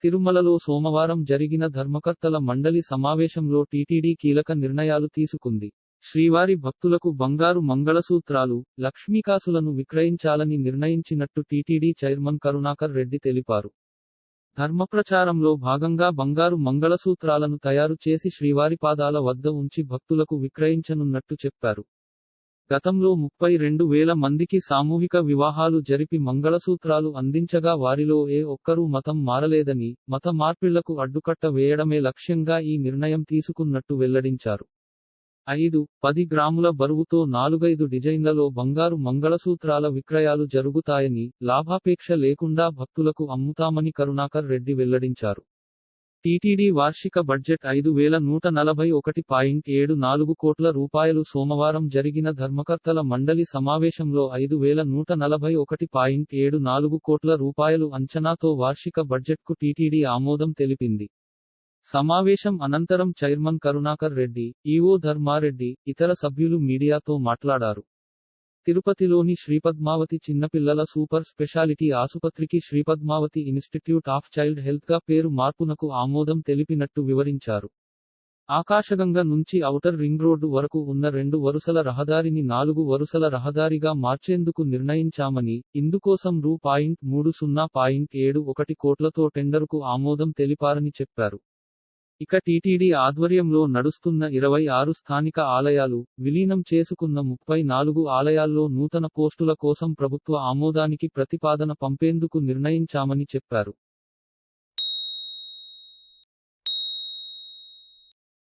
తిరుమలలో సోమవారం జరిగిన ధర్మకర్తల మండలి సమావేశంలో టీటీడీ కీలక నిర్ణయాలు తీసుకుంది. శ్రీవారి భక్తులకు బంగారు మంగళసూత్రాలు, లక్ష్మీకాసులను విక్రయించాలని నిర్ణయించినట్టు టీటీడీ చైర్మన్ కరుణాకర్ రెడ్డి తెలిపారు. ధర్మప్రచారంలో భాగంగా బంగారు మంగళసూత్రాలను తయారు చేసి శ్రీవారి పాదాల వద్ద ఉంచి భక్తులకు విక్రయించనున్నట్టు చెప్పారు. గతంలో 32,000 మందికి సామూహిక వివాహాలు జరిపి మంగళసూత్రాలు అందించగా వారిలో ఏ ఒక్కరూ మతం మారలేదని, మత మార్పిళ్లకు అడ్డుకట్ట వేయడమే లక్ష్యంగా ఈ నిర్ణయం తీసుకున్నట్టు వెల్లడించారు. 5-10 గ్రాముల బరువుతో 4-5 డిజైన్లలో బంగారు మంగళసూత్రాల విక్రయాలు జరుగుతాయని, లాభాపేక్ష లేకుండా భక్తులకు అమ్ముతామని కరుణాకర్ రెడ్డి వెల్లడించారు. టీటీడీ వార్షిక బడ్జెట్ 5,141.74 కోట్ల రూపాయలు. సోమవారం జరిగిన ధర్మకర్తల మండలి సమావేశంలో 5,141.74 కోట్ల రూపాయలు అంచనాతో వార్షిక బడ్జెట్కు టీటీడీ ఆమోదం తెలిపింది. సమావేశం అనంతరం చైర్మన్ కరుణాకర్ రెడ్డి, ఈవో ధర్మారెడ్డి, ఇతర సభ్యులు మీడియాతో మాట్లాడారు. తిరుపతిలోని శ్రీపద్మావతి చిన్నపిల్లల సూపర్ స్పెషాలిటీ ఆసుపత్రికి శ్రీపద్మావతి ఇన్స్టిట్యూట్ ఆఫ్ చైల్డ్ హెల్త్గా పేరు మార్పునకు ఆమోదం తెలిపినట్టు వివరించారు. ఆకాశగంగ నుంచి ఔటర్ రింగ్ రోడ్డు వరకు ఉన్న 2 వరుసల రహదారిని 4 వరుసల రహదారిగా మార్చేందుకు నిర్ణయించామని, ఇందుకోసం రూ.30.71 కోట్లతో టెండరుకు ఆమోదం తెలిపారని చెప్పారు. ఇక టీటీడీ ఆధ్వర్యంలో నడుస్తున్న 26 స్థానిక ఆలయాలు, విలీనం చేసుకున్న 34 ఆలయాల్లో నూతన పోస్టుల కోసం ప్రభుత్వ ఆమోదానికి ప్రతిపాదన పంపేందుకు నిర్ణయించామని చెప్పారు.